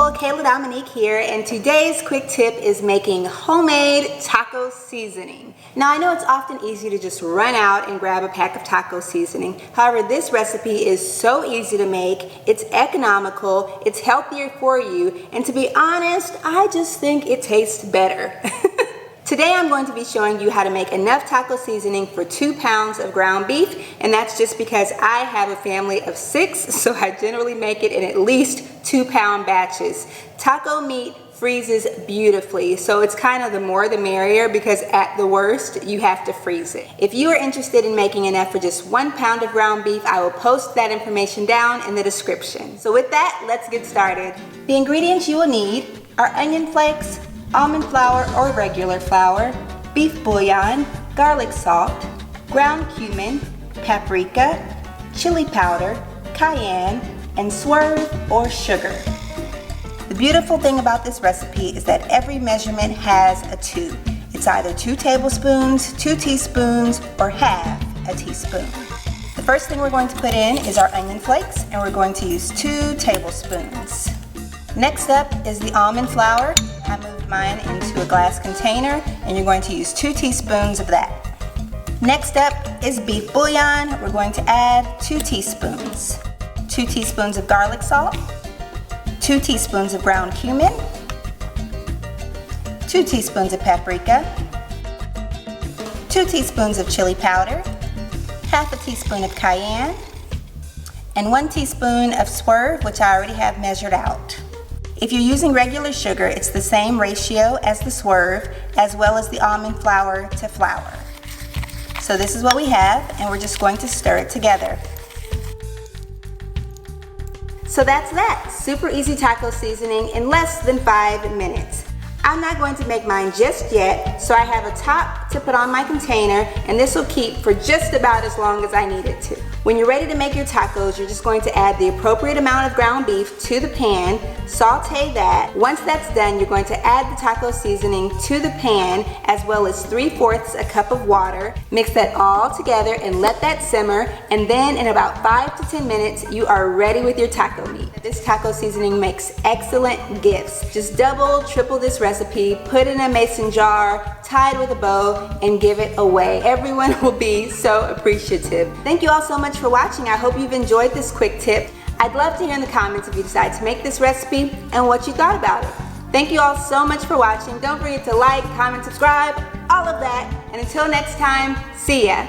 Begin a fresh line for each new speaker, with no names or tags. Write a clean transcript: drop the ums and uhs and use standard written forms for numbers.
people, Kayla Dominique here, and today's quick tip is making homemade taco seasoning. Now I know it's often easy to just run out and grab a pack of taco seasoning. However, this recipe is so easy to make, it's economical, it's healthier for you, and to be honest, I just think it tastes better. Today I'm going to be showing you how to make enough taco seasoning for 2 pounds of ground beef, and that's just because I have a family of 6, so I generally make it in at least 2-pound batches. Taco meat freezes beautifully, so it's kind of the more the merrier because at the worst you have to freeze it. If you are interested in making enough for just 1 pound of ground beef, I will post that information down in the description. So with that, let's get started. The ingredients you will need are onion flakes, almond flour or regular flour, beef bouillon, garlic salt, ground cumin, paprika, chili powder, cayenne, and swerve or sugar. The beautiful thing about this recipe is that every measurement has a 2. It's either 2 tablespoons, 2 teaspoons, or half a teaspoon. The first thing we're going to put in is our onion flakes, and we're going to use 2 tablespoons. Next up is the almond flour. I moved mine into a glass container, and you're going to use 2 teaspoons of that. Next up is beef bouillon. We're going to add 2 teaspoons. 2 teaspoons of garlic salt, 2 teaspoons of ground cumin, 2 teaspoons of paprika, 2 teaspoons of chili powder, half a teaspoon of cayenne, and 1 teaspoon of swerve, which I already have measured out. If you're using regular sugar, it's the same ratio as the swerve, as well as the almond flour to flour. So this is what we have, and we're just going to stir it together. So that's that. Super easy taco seasoning in less than 5 minutes. I'm not going to make mine just yet, so I have a top to put on my container, and this will keep for just about as long as I need it to. When you're ready to make your tacos, you're just going to add the appropriate amount of ground beef to the pan, saute that. Once that's done, you're going to add the taco seasoning to the pan, as well as 3/4 a cup of water. Mix that all together and let that simmer, and then in about 5 to 10 minutes, you are ready with your taco meat. This taco seasoning makes excellent gifts. Just double, triple this recipe, put it in a mason jar, tie it with a bow, and give it away. Everyone will be so appreciative. Thank you all so much for watching. I hope you've enjoyed this quick tip. I'd love to hear in the comments if you decide to make this recipe and what you thought about it. Thank you all so much for watching. Don't forget to like, comment, subscribe, all of that. And until next time, see ya.